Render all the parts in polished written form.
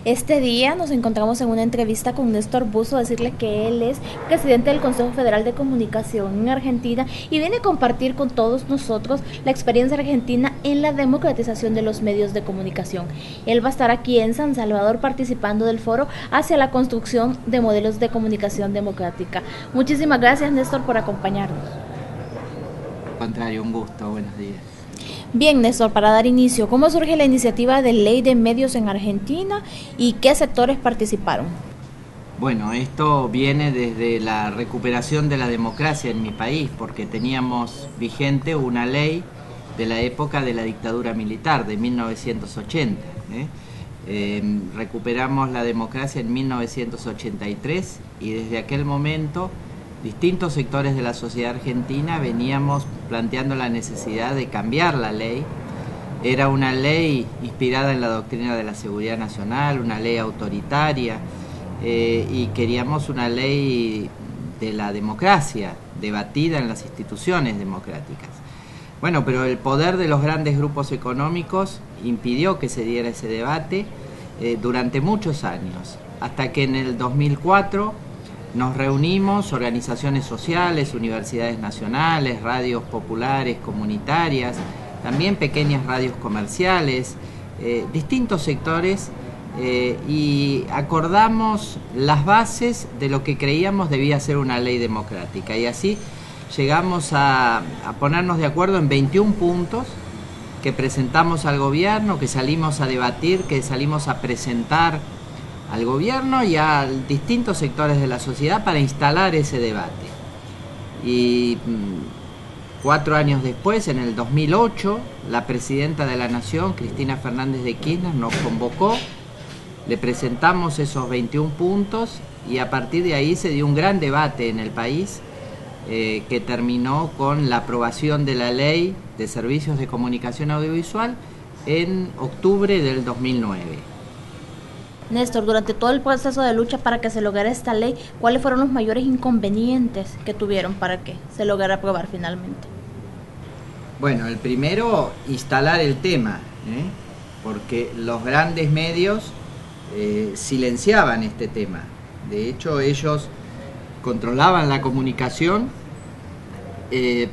Este día nos encontramos en una entrevista con Néstor Buzo, decirle que él es presidente del Consejo Federal de Comunicación en Argentina y viene a compartir con todos nosotros la experiencia argentina en la democratización de los medios de comunicación. Él va a estar aquí en San Salvador participando del foro hacia la construcción de modelos de comunicación democrática. Muchísimas gracias, Néstor, por acompañarnos. Al contrario, un gusto, buenos días. Bien, Néstor, para dar inicio, ¿cómo surge la iniciativa de ley de medios en Argentina y qué sectores participaron? Bueno, esto viene desde la recuperación de la democracia en mi país, porque teníamos vigente una ley de la época de la dictadura militar, de 1980. Recuperamos la democracia en 1983 y desde aquel momento distintos sectores de la sociedad argentina veníamos planteando la necesidad de cambiar la ley. Era una ley inspirada en la doctrina de la seguridad nacional, una ley autoritaria, y queríamos una ley de la democracia, debatida en las instituciones democráticas. Bueno, pero el poder de los grandes grupos económicos impidió que se diera ese debate durante muchos años, hasta que en el 2004 nos reunimos, organizaciones sociales, universidades nacionales, radios populares, comunitarias, también pequeñas radios comerciales, distintos sectores, y acordamos las bases de lo que creíamos debía ser una ley democrática. Y así llegamos a ponernos de acuerdo en 21 puntos que presentamos al gobierno, que salimos a debatir, que salimos a presentar al gobierno y a distintos sectores de la sociedad para instalar ese debate. Y 4 años después, en el 2008, la presidenta de la Nación, Cristina Fernández de Kirchner, nos convocó, le presentamos esos 21 puntos y a partir de ahí se dio un gran debate en el país que terminó con la aprobación de la Ley de Servicios de Comunicación Audiovisual en octubre del 2009. Néstor, durante todo el proceso de lucha para que se lograra esta ley, ¿cuáles fueron los mayores inconvenientes que tuvieron para que se lograra aprobar finalmente? Bueno, el primero, instalar el tema, porque los grandes medios silenciaban este tema. De hecho, ellos controlaban la comunicación,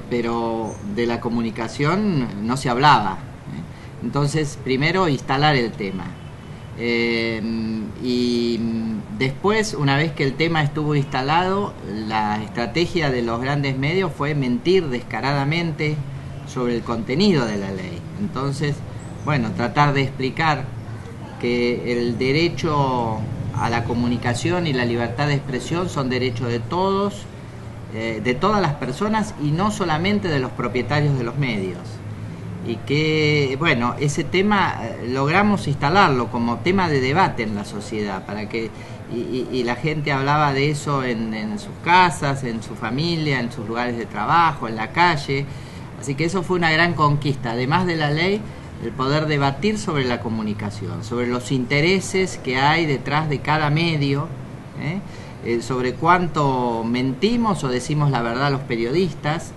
pero de la comunicación no se hablaba. Entonces, primero, instalar el tema. Y después, una vez que el tema estuvo instalado, la estrategia de los grandes medios fue mentir descaradamente sobre el contenido de la ley. Entonces, bueno, tratar de explicar que el derecho a la comunicación y la libertad de expresión son derechos de todos, de todas las personas y no solamente de los propietarios de los medios. Y que, bueno, ese tema logramos instalarlo como tema de debate en la sociedad, para que y la gente hablaba de eso en sus casas, en su familia, en sus lugares de trabajo, en la calle. Así que eso fue una gran conquista, además de la ley, el poder debatir sobre la comunicación, sobre los intereses que hay detrás de cada medio, sobre cuánto mentimos o decimos la verdad los periodistas.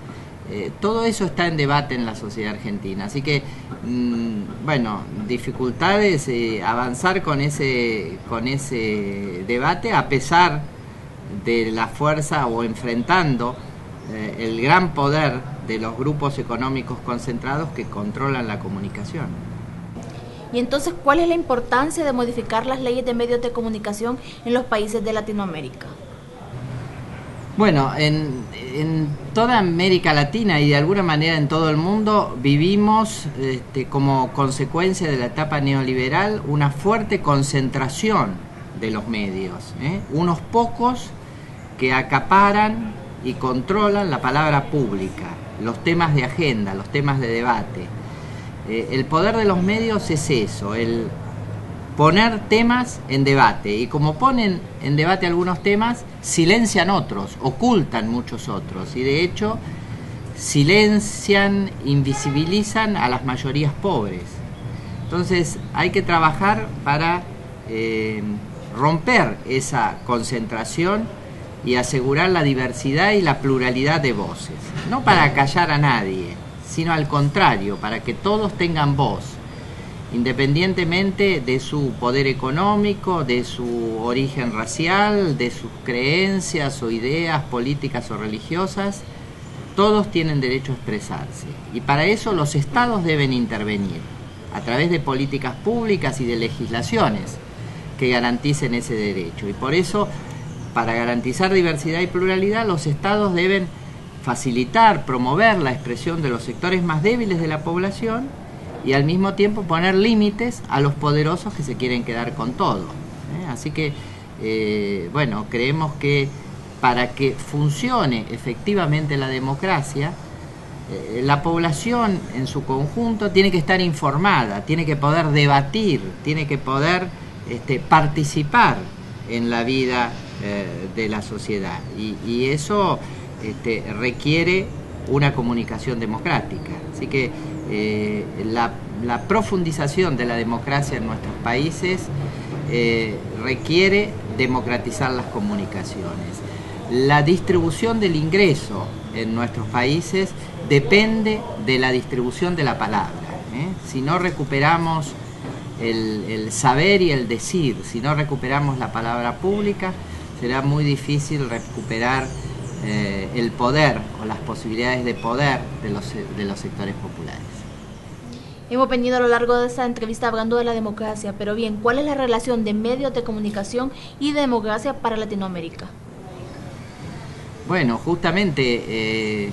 Todo eso está en debate en la sociedad argentina, así que, bueno, dificultades, avanzar con ese debate a pesar de la fuerza o enfrentando el gran poder de los grupos económicos concentrados que controlan la comunicación. Y entonces, ¿cuál es la importancia de modificar las leyes de medios de comunicación en los países de Latinoamérica? Bueno, en toda América Latina y de alguna manera en todo el mundo vivimos como consecuencia de la etapa neoliberal una fuerte concentración de los medios, unos pocos que acaparan y controlan la palabra pública, los temas de agenda, los temas de debate. El poder de los medios es eso, el poner temas en debate, y como ponen en debate algunos temas, silencian otros, ocultan muchos otros, y de hecho silencian, invisibilizan a las mayorías pobres. Entonces hay que trabajar para romper esa concentración y asegurar la diversidad y la pluralidad de voces, no para callar a nadie, sino al contrario, para que todos tengan voz independientemente de su poder económico, de su origen racial, de sus creencias o ideas políticas o religiosas. Todos tienen derecho a expresarse, y para eso los estados deben intervenir a través de políticas públicas y de legislaciones que garanticen ese derecho. Y por eso, para garantizar diversidad y pluralidad, los estados deben facilitar, promover la expresión de los sectores más débiles de la población y al mismo tiempo poner límites a los poderosos que se quieren quedar con todo. Así que, bueno, creemos que para que funcione efectivamente la democracia, la población en su conjunto tiene que estar informada, tiene que poder debatir, tiene que poder participar en la vida de la sociedad, y eso requiere una comunicación democrática. Así que la profundización de la democracia en nuestros países requiere democratizar las comunicaciones. La distribución del ingreso en nuestros países depende de la distribución de la palabra. Si no recuperamos el saber y el decir, si no recuperamos la palabra pública, será muy difícil recuperar el poder o las posibilidades de poder de los sectores populares. Hemos venido a lo largo de esta entrevista hablando de la democracia, pero bien, ¿cuál es la relación de medios de comunicación y democracia para Latinoamérica? Bueno, justamente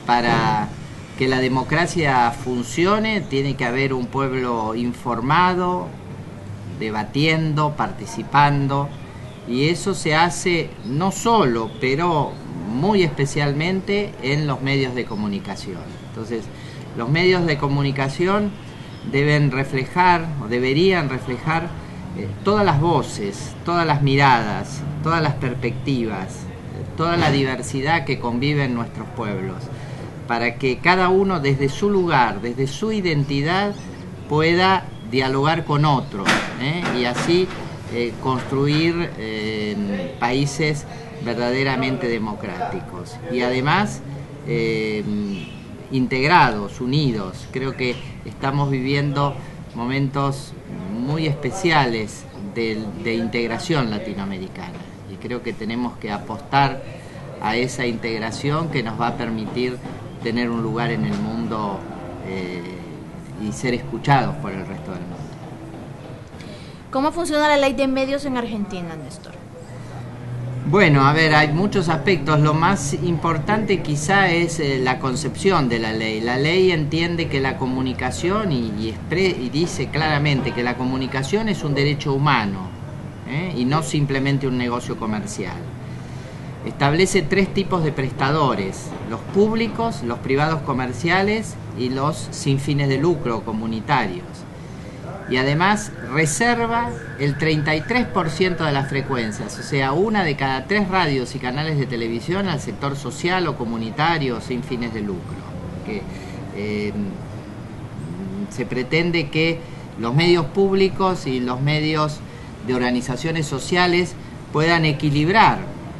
para que la democracia funcione tiene que haber un pueblo informado, debatiendo, participando, y eso se hace no solo, pero muy especialmente en los medios de comunicación. Entonces, los medios de comunicación deben reflejar, o deberían reflejar, todas las voces, todas las miradas, todas las perspectivas, toda la diversidad que convive en nuestros pueblos, para que cada uno desde su lugar, desde su identidad, pueda dialogar con otros, y así construir países verdaderamente democráticos y además integrados, unidos. Creo que estamos viviendo momentos muy especiales de integración latinoamericana, y creo que tenemos que apostar a esa integración que nos va a permitir tener un lugar en el mundo y ser escuchados por el resto del mundo. ¿Cómo funciona la ley de medios en Argentina, Néstor? Bueno, a ver, hay muchos aspectos. Lo más importante quizá es la concepción de la ley. La ley entiende que la comunicación y dice claramente que la comunicación es un derecho humano, y no simplemente un negocio comercial. Establece 3 tipos de prestadores: los públicos, los privados comerciales y los sin fines de lucro comunitarios. Y además reserva el 33% de las frecuencias, o sea, 1 de cada 3 radios y canales de televisión al sector social o comunitario sin fines de lucro. Se pretende que los medios públicos y los medios de organizaciones sociales puedan equilibrar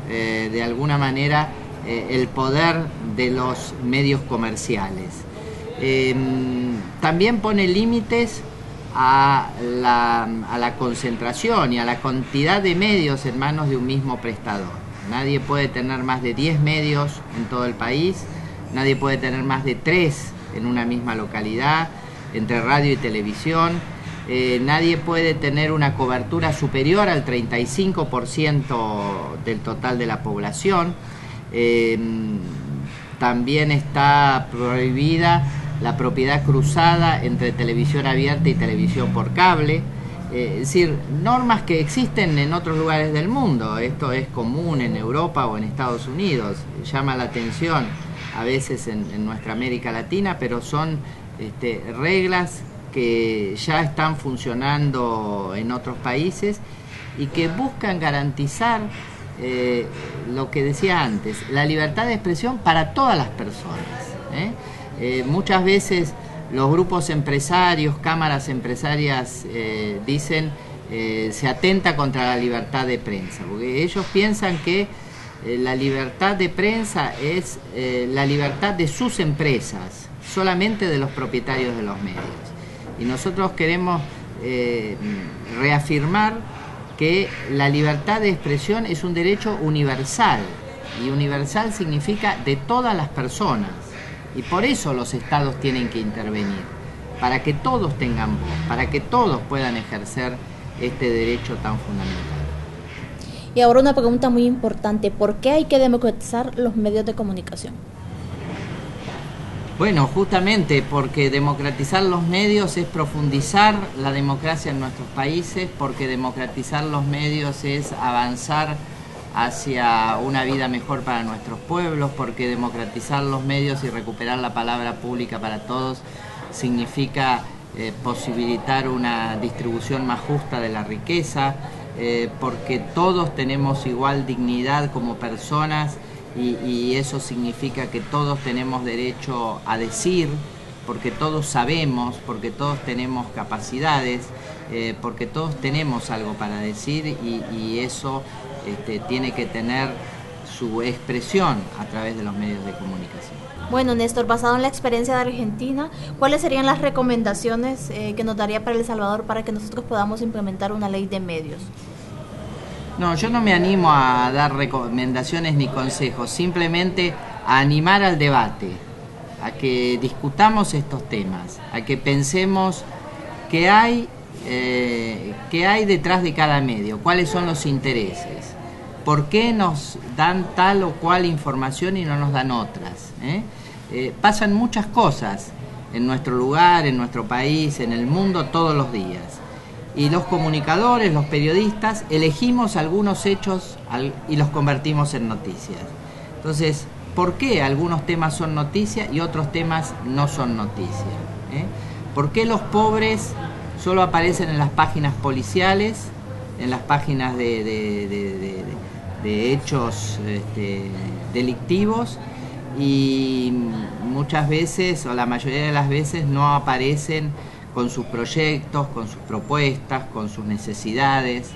de alguna manera el poder de los medios comerciales. También pone límites a la concentración y a la cantidad de medios en manos de un mismo prestador. Nadie puede tener más de 10 medios en todo el país, nadie puede tener más de 3 en una misma localidad, entre radio y televisión. Nadie puede tener una cobertura superior al 35% del total de la población. También está prohibida la propiedad cruzada entre televisión abierta y televisión por cable. Es decir, normas que existen en otros lugares del mundo. Esto es común en Europa o en Estados Unidos. Llama la atención a veces en nuestra América Latina, pero son reglas que ya están funcionando en otros países y que buscan garantizar lo que decía antes, la libertad de expresión para todas las personas. Muchas veces los grupos empresarios, cámaras empresarias dicen se atenta contra la libertad de prensa, porque ellos piensan que la libertad de prensa es la libertad de sus empresas, solamente de los propietarios de los medios. Y nosotros queremos reafirmar que la libertad de expresión es un derecho universal, y universal significa de todas las personas, y por eso los estados tienen que intervenir, para que todos tengan voz, para que todos puedan ejercer este derecho tan fundamental. Y ahora una pregunta muy importante: ¿por qué hay que democratizar los medios de comunicación? Bueno, justamente porque democratizar los medios es profundizar la democracia en nuestros países, porque democratizar los medios es avanzar hacia una vida mejor para nuestros pueblos, porque democratizar los medios y recuperar la palabra pública para todos significa posibilitar una distribución más justa de la riqueza, porque todos tenemos igual dignidad como personas, y eso significa que todos tenemos derecho a decir, porque todos sabemos, porque todos tenemos capacidades, porque todos tenemos algo para decir, y eso tiene que tener su expresión a través de los medios de comunicación. Bueno, Néstor, basado en la experiencia de Argentina, ¿cuáles serían las recomendaciones que nos daría para El Salvador para que nosotros podamos implementar una ley de medios? No, yo no me animo a dar recomendaciones ni consejos, simplemente a animar al debate, a que discutamos estos temas, a que pensemos qué hay detrás de cada medio, cuáles son los intereses, por qué nos dan tal o cual información y no nos dan otras. Pasan muchas cosas en nuestro lugar, en nuestro país, en el mundo todos los días. Y los comunicadores, los periodistas, elegimos algunos hechos y los convertimos en noticias. Entonces, ¿por qué algunos temas son noticias y otros temas no son noticias? ¿Por qué los pobres solo aparecen en las páginas policiales, en las páginas de hechos delictivos, y muchas veces, o la mayoría de las veces, no aparecen con sus proyectos, con sus propuestas, con sus necesidades?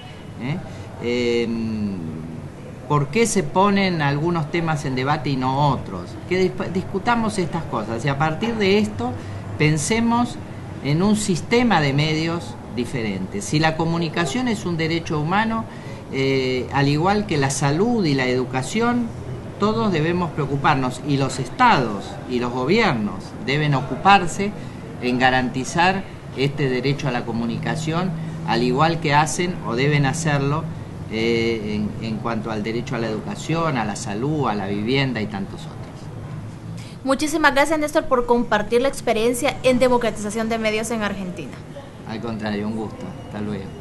¿Por qué se ponen algunos temas en debate y no otros? Que discutamos estas cosas, y a partir de esto pensemos en un sistema de medios diferente. Si la comunicación es un derecho humano, al igual que la salud y la educación, todos debemos preocuparnos, y los estados y los gobiernos deben ocuparse en garantizar este derecho a la comunicación, al igual que hacen o deben hacerlo en cuanto al derecho a la educación, a la salud, a la vivienda y tantos otros. Muchísimas gracias, Néstor, por compartir la experiencia en democratización de medios en Argentina. Al contrario, un gusto. Hasta luego.